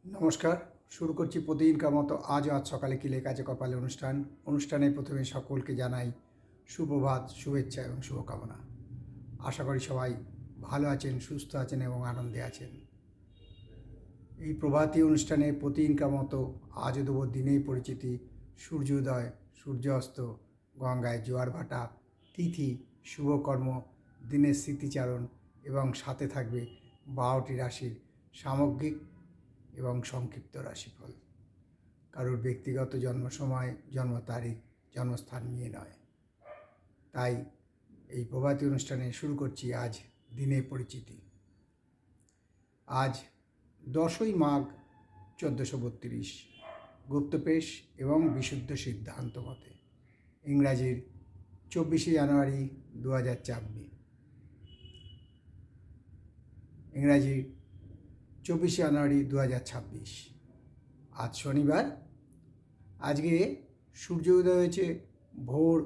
নমস্কার। শুরু করছি প্রতিদিনকার মতো আজ সকালে কি লেখা আছে কপালে অনুষ্ঠানে প্রথমে সকলকে জানাই সুপ্রভাত, শুভেচ্ছা এবং শুভকামনা। আশা করি সবাই ভালো আছেন, সুস্থ আছেন এবং আনন্দে আছেন। এই প্রভাতী অনুষ্ঠানে প্রতিদিনকার মতো আজও দেব দিনেই পরিচিতি, সূর্যোদয়, সূর্যাস্ত, গঙ্গায় জোয়ার ভাটা, তিথি, শুভকর্ম, দিনের স্মৃতিচারণ এবং সাথে থাকবে 12টি রাশির সামগ্রিক এবং সংক্ষিপ্ত রাশিফল। কারোর ব্যক্তিগত জন্ম সময়, জন্ম তারিখ, জন্মস্থান নিয়ে নয়। তাই এই প্রভাতী অনুষ্ঠানে শুরু করছি আজ দিনে পরিচিতি। আজ 10ই মাঘ 1432 গুপ্তপেশ এবং বিশুদ্ধ সিদ্ধান্ত মতে, ইংরাজির 24শে জানুয়ারি 2024, ইংরাজির 24শে জানুয়ারি 2026। আজ শনিবার। আজকে সূর্য উদয় হয়েছে ভোর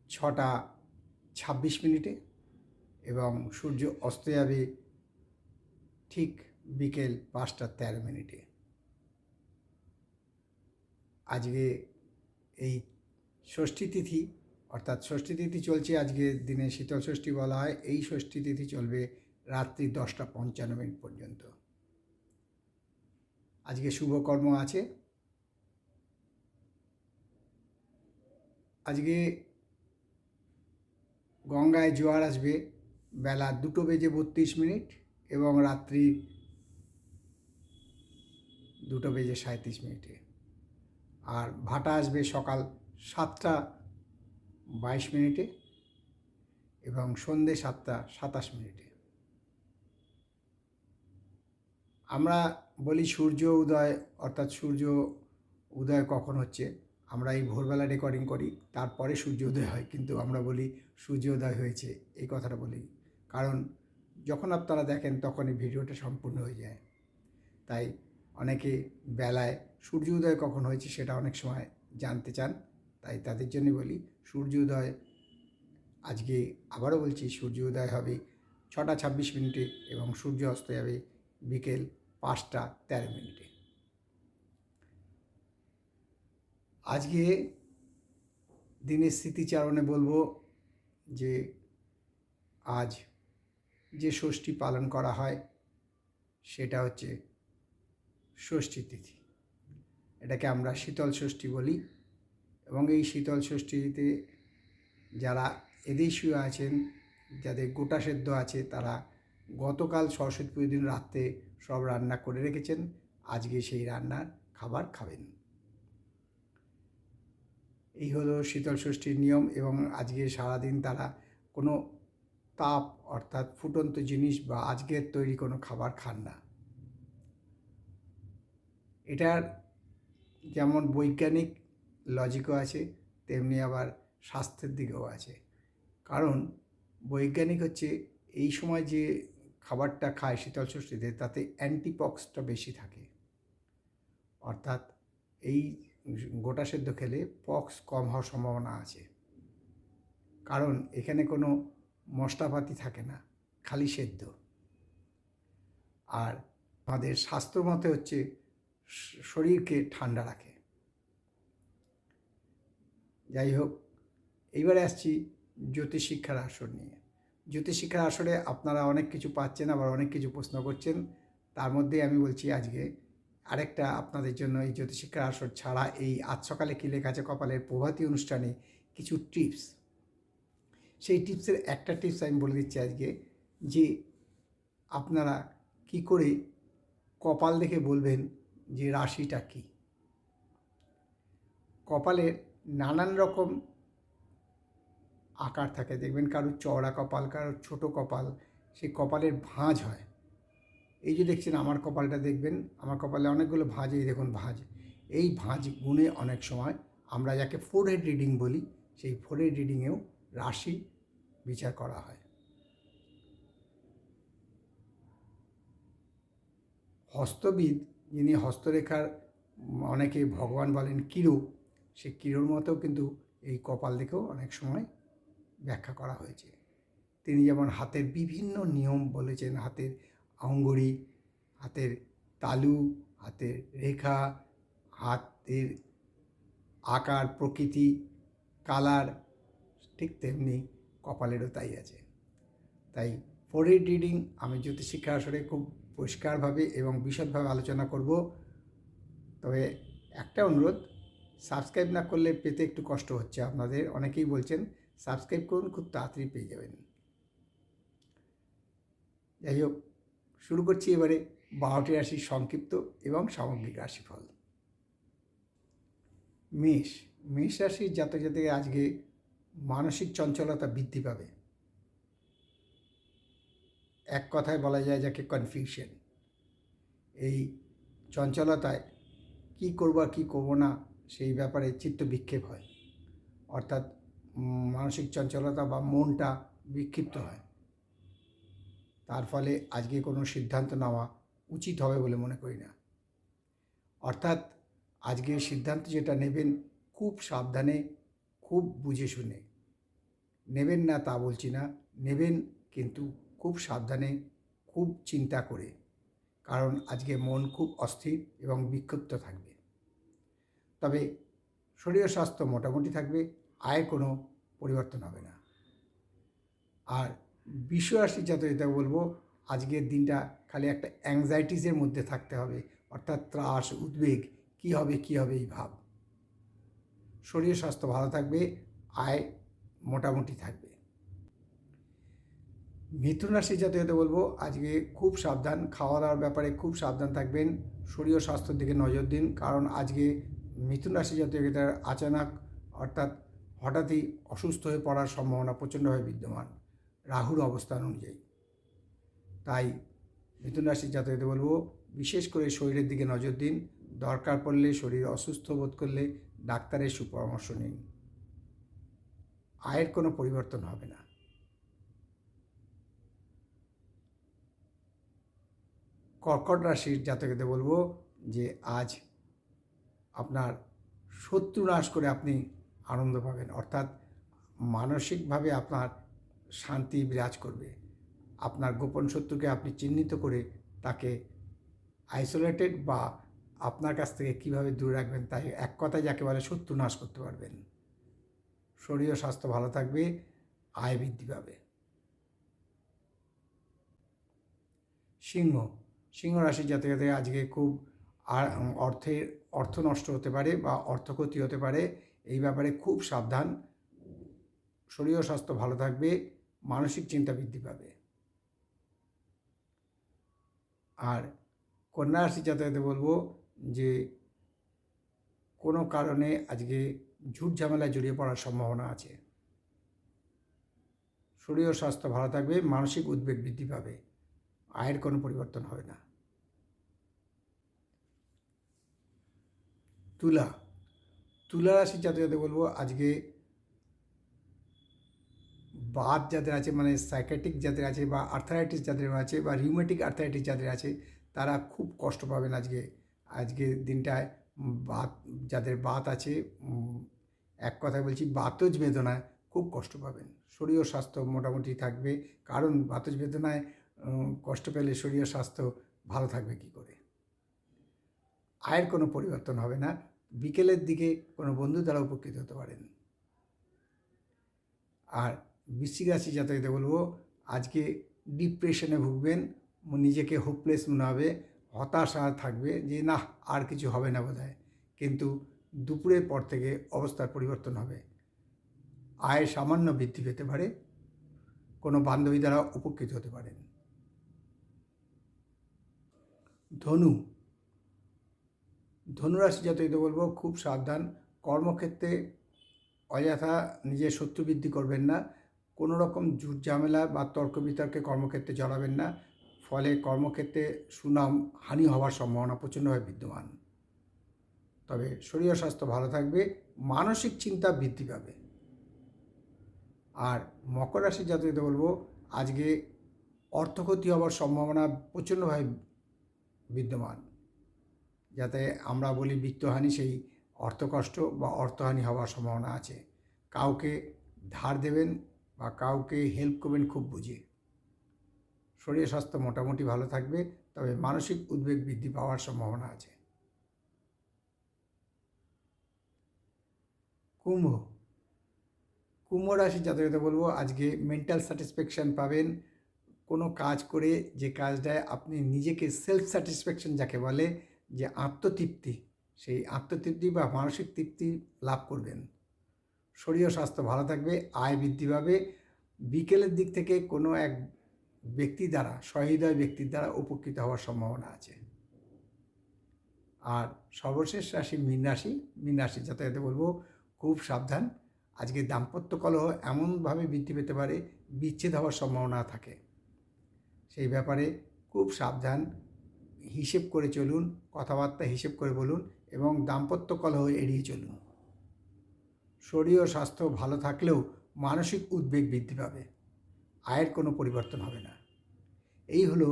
6টা 26 মিনিটে এবং সূর্য অস্ত যাবে ঠিক বিকেল 5টা 13 মিনিটে। আজকে এই ষষ্ঠী তিথি, অর্থাৎ ষষ্ঠী তিথি চলছে আজকে দিনে, শীতল ষষ্ঠী বলা হয়। এই ষষ্ঠী তিথি চলবে রাত্রি 10টা 55 মিনিট পর্যন্ত। আজকে শুভকর্ম আছে। আজকে গঙ্গায় জোয়ার আসবে বেলা 2:32 এবং রাত্রি 2:37। আর ভাটা আসবে সকাল 7টা 22 এবং সন্ধে 7টা 27। আমরা বলি সূর্য উদয়, অর্থাৎ সূর্য উদয় কখন হচ্ছে। আমরা এই ভোরবেলা রেকর্ডিং করি, তারপরে সূর্য উদয় হয়, কিন্তু আমরা বলি সূর্য উদয় হয়েছে, এই কথাটা বলি। কারণ যখন আপনারা দেখেন তখনই ভিডিওটা সম্পূর্ণ হয়ে যায়। তাই অনেকে বেলায় সূর্য উদয় কখন হয়েছে সেটা অনেক সময় জানতে চান। তাই তাদের জন্য বলি সূর্য উদয় আজকে, আবারও বলছি, সূর্য উদয় হবে 6টা 26 এবং সূর্য অস্ত যাবে বিকেল 5টা 13। আজকে দিনের স্মৃতিচারণে বলবো যে আজ যে ষষ্ঠী পালন করা হয় সেটা হচ্ছে ষষ্ঠী তিথি। এটাকে আমরা শীতল ষষ্ঠী বলি এবং এই শীতল ষষ্ঠীতে যারা এদেশীয় আছেন, যাদের গোটা সেদ্ধ আছে, তারা গতকাল সরস্বতী পুজোর দিন রাত্রে সব রান্না করে রেখেছেন। আজকে সেই রান্নার খাবার খাবেন। এই হলো শীতল ষষ্ঠীর নিয়ম। এবং আজকে সারাদিন তারা কোনো তাপ, অর্থাৎ ফুটন্ত জিনিস বা আজকের তৈরি কোনো খাবার খান না। এটার যেমন বৈজ্ঞানিক লজিকও আছে, তেমনি আবার স্বাস্থ্যের দিকেও আছে। কারণ বৈজ্ঞানিক হচ্ছে এই সময় যে খাবারটা খায় শীতল ষষ্ঠীতে, তাতে অ্যান্টিপক্সটা বেশি থাকে। অর্থাৎ এই গোটা সেদ্ধ খেলে পক্স কম হওয়ার সম্ভাবনা আছে। কারণ এখানে কোনো মশলাপাতি থাকে না, খালি সেদ্ধ। আর আমাদের স্বাস্থ্য মতে হচ্ছে শরীরকে ঠান্ডা রাখে। যাই হোক, এইবারে আসছি জ্যোতিষশিক্ষার আসর নিয়ে। জ্যোতিষশিক্ষার আসরে আপনারা অনেক কিছু পাচ্ছেন, আবার অনেক কিছু প্রশ্ন করছেন। তার মধ্যে আমি বলছি আজকে আরেকটা আপনাদের জন্য, এই জ্যোতিষশিক্ষার আসর ছাড়া এই আজ সকালে কি লেখা আছে কপালের প্রভাতী অনুষ্ঠানে কিছু টিপস। সেই টিপসের একটা টিপস আমি বলে দিচ্ছি আজকে, যে আপনারা কি করে কপাল দেখে বলবেন যে রাশিটা কী। কপালের নানান রকম আকার থাকে, দেখবেন কারোর চওড়া কপাল, কারোর ছোটো কপাল, সেই কপালের ভাঁজ হয়। এই যে দেখছেন আমার কপালটা, দেখবেন আমার কপালে অনেকগুলো ভাঁজ, এই দেখুন ভাঁজ। এই ভাঁজ গুণে অনেক সময় আমরা যাকে ফোরহেড রিডিং বলি, সেই ফোরহেড রিডিংয়েও রাশি বিচার করা হয়। হস্তবিদ, যিনি হস্তরেখার অনেকে ভগবান বলেন কিরু, সে কিরুর মতো কিন্তু এই কপাল দেখেও অনেক সময় ব্যাখ্যা করা হয়েছে। তিনি যেমন হাতের বিভিন্ন নিয়ম বলেছেন, হাতের আঙ্গুরি, হাতের তালু, হাতের রেখা, হাতের আকার, প্রকৃতি, কালার, ঠিক তেমনি কপালেরও তাই আছে। তাই ফোরহেড রিডিং আমি জ্যোতিষশিক্ষা আসরে খুব পরিষ্কারভাবে এবং বিশদভাবে আলোচনা করব। তবে একটা অনুরোধ, সাবস্ক্রাইব না করলে পেতে একটু কষ্ট হচ্ছে আপনাদের, অনেকেই বলছেন সাবস্ক্রাইব করুন, খুব তাড়াতাড়ি পেয়ে যাবেন। যাই হোক, শুরু করছি এবারে 12টি রাশির সংক্ষিপ্ত এবং সামগ্রিক রাশিফল। মেষ রাশির জাতক জাতিকে আজকে মানসিক চঞ্চলতা বৃদ্ধি পাবে। এক কথায় বলা যায় যাকে কনফিউশন। এই চঞ্চলতায় কি করব আর কী করবো না সেই ব্যাপারে চিত্ত বিক্ষেপ হয়, অর্থাৎ মানসিক চঞ্চলতা বা মনটা বিক্ষিপ্ত হয়। তার ফলে আজকে কোনো সিদ্ধান্ত নেওয়া উচিত হবে বলে মনে করি না। অর্থাৎ আজকে সিদ্ধান্ত যেটা নেবেন খুব সাবধানে, খুব বুঝে শুনে নেবেন, না তা বলছি না, নেবেন কিন্তু খুব সাবধানে, খুব চিন্তা করে, কারণ আজকে মন খুব অস্থির এবং বিক্ষিপ্ত থাকবে। তবে শরীর স্বাস্থ্য মোটামুটি থাকবে, আয়ে কোনো পরিবর্তন হবে না। আর বৃষ রাশির জাতকদের বলবো আজকের দিনটা খালি একটা অ্যাংজাইটিসের মধ্যে থাকতে হবে, অর্থাৎ ত্রাস, উদ্বেগ, কী হবে এই ভাব। শরীর স্বাস্থ্য ভালো থাকবে, আয় মোটামুটি থাকবে। মিথুন রাশির জাতকদের বলবো আজকে খুব সাবধান, খাওয়া দাওয়ার ব্যাপারে খুব সাবধান থাকবেন, শরীর স্বাস্থ্যের দিকে নজর দিন, কারণ আজকে মিথুন রাশির জাতকদের আচানক অর্থাৎ হঠাৎই অসুস্থ হয়ে পড়ার সম্ভাবনা প্রচণ্ডভাবে বিদ্যমান রাহুর অবস্থান অনুযায়ী। তাই মিথুন রাশির জাতকদের বলবো বিশেষ করে শরীরের দিকে নজর দিন, দরকার পড়লে শরীর অসুস্থ বোধ করলে ডাক্তারের সুপরামর্শ নিন। আয়ের কোনো পরিবর্তন হবে না। কর্কট রাশির জাতকদের বলবো যে আজ আপনার শত্রু নাশ করে আপনি আনন্দ পাবেন, অর্থাৎ মানসিকভাবে আপনার শান্তি বিরাজ করবে। আপনার গোপন শত্রুকে আপনি চিহ্নিত করে তাকে আইসোলেটেড বা আপনার কাছ থেকে কীভাবে দূরে রাখবেন, তাই এক কথায় যাকে বলে শত্রু নাশ করতে পারবেন। শরীর ও স্বাস্থ্য ভালো থাকবে, আয় বৃদ্ধি পাবে। সিংহ রাশির জাতকদের আজকে খুব অর্থ নষ্ট হতে পারে বা অর্থক্ষতি হতে পারে, এই ব্যাপারে খুব সাবধান। শরীর ও স্বাস্থ্য ভালো থাকবে, মানসিক চিন্তা বৃদ্ধি পাবে। আর কন্যা রাশির জাতকদের বলবো যে কোনো কারণে আজকে ঝুট ঝামেলায় জড়িয়ে পড়ার সম্ভাবনা আছে। শরীর ও স্বাস্থ্য ভালো থাকবে, মানসিক উদ্বেগ বৃদ্ধি পাবে, আয়ের কোনো পরিবর্তন হবে না। তুলা রাশির জাতকদের বলবো আজকে বাত যাদের আছে, মানে সাইকিয়াট্রিক যাদের আছে বা আর্থারাইটিস যাদের আছে বা রিউমেটিক আর্থারাইটিস যাদের আছে, তারা খুব কষ্ট পাবেন আজকে দিনটায়। যাদের বাত আছে, এক কথায় বলছি বাতজ বেদনায় খুব কষ্ট পাবেন। শরীর ও স্বাস্থ্য মোটামুটি থাকবে, কারণ বাতজ বেদনায় কষ্ট পেলে শরীর ও স্বাস্থ্য ভালো থাকবে কী করে। আয়ের কোনো পরিবর্তন হবে না, বিকেলের দিকে কোনো বন্ধু দ্বারা উপকৃত হতে পারেন। আর বৃশ্চিক রাশি জাতকদের বলবো আজকে ডিপ্রেশনে ভুগবেন, নিজেকে হোপলেস মনে হবে, হতাশা থাকবে যে না আর কিছু হবে না বোধহয়, কিন্তু দুপুরের পর থেকে অবস্থার পরিবর্তন হবে। আয় সামান্য বৃদ্ধি পেতে পারে, কোনো বান্ধবী দ্বারা উপকৃত হতে পারেন। ধনুরাশি জাতকদের বলবো খুব সাবধান, কর্মক্ষেত্রে অযথা নিজের শত্রু বৃদ্ধি করবেন না, কোনো রকম ঝুট ঝামেলা বা তর্ক বিতর্কে কর্মক্ষেত্রে জড়াবেন না, ফলে কর্মক্ষেত্রে সুনাম হানি হওয়ার সম্ভাবনা প্রচণ্ডভাবে বিদ্যমান। তবে শরীর স্বাস্থ্য ভালো থাকবে, মানসিক চিন্তা বৃদ্ধি পাবে। আর মকর রাশির জাতকদের বলবো আজকে অর্থক্ষতি হওয়ার সম্ভাবনা প্রচণ্ডভাবে বিদ্যমান, যাতে আমরা বলি বিত্তহানি, সেই অর্থকষ্ট বা অর্থহানি হওয়ার সম্ভাবনা আছে। কাউকে ধার দেবেন বা কাউকে হেল্প করবেন খুব বুঝে। শরীর স্বাস্থ্য মোটামুটি ভালো থাকবে, তবে মানসিক উদ্বেগ বৃদ্ধি পাওয়ার সম্ভাবনা আছে। কুম্ভ কুম্ভ রাশির জাতকদের বলবো আজকে মেন্টাল স্যাটিসফ্যাকশান পাবেন। কোনো কাজ করে যে কাজটায় আপনি নিজেকে সেলফ স্যাটিসফ্যাকশান যাকে বলে, যে আত্মতৃপ্তি, সেই আত্মতৃপ্তি বা মানসিক তৃপ্তি লাভ করবেন। শরীর ও স্বাস্থ্য ভালো থাকবে, আয় বৃদ্ধি পাবে। বিকেলের দিক থেকে কোনো এক ব্যক্তি দ্বারা, সহৃদয় ব্যক্তির দ্বারা উপকৃত হওয়ার সম্ভাবনা আছে। আর সর্বশেষ রাশি মীন রাশি। মীন রাশি যাতে বলবো খুব সাবধান। আজকে দাম্পত্য কলহ এমনভাবে বৃদ্ধি পেতে পারে, বিচ্ছেদ হওয়ার সম্ভাবনা থাকে। সেই ব্যাপারে খুব সাবধান, হিসেব করে চলুন, কথাবার্তা হিসেব করে বলুন এবং দাম্পত্য কলহ এড়িয়ে চলুন। শরীর ও স্বাস্থ্য ভালো থাকলেও মানসিক উদ্বেগ বৃদ্ধি পাবে, আয়ের কোনো পরিবর্তন হবে না। এই হলো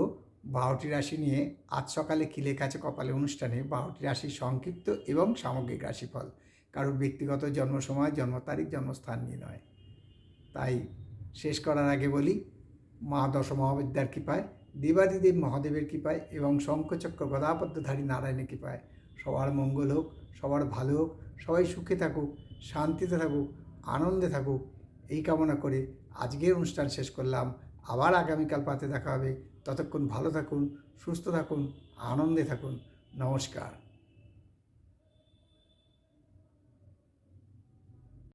12টি রাশি নিয়ে আজ সকালে কিলে কাছে কপালে অনুষ্ঠানে 12টি রাশির সংক্ষিপ্ত এবং সামগ্রিক রাশিফল। কারোর ব্যক্তিগত জন্ম সময়, জন্ম তারিখ, জন্মস্থান নিয়ে নয়। তাই শেষ করার আগে বলি, মা দশমহাবিদ্যার কৃপায়, দেবাদিদেব মহাদেবের কৃপায় এবং শঙ্খচক্র গদাপদ্মধারী নারায়ণের কৃপায় সবার মঙ্গল হোক, সবার ভালো হোক, সবাই সুখে থাকুক, শান্তিতে থাকুক, আনন্দে থাকুক, এই কামনা করে আজকের অনুষ্ঠান শেষ করলাম। আবার আগামীকাল পাতে দেখা হবে। ততক্ষণ ভালো থাকুন, সুস্থ থাকুন, আনন্দে থাকুন। নমস্কার।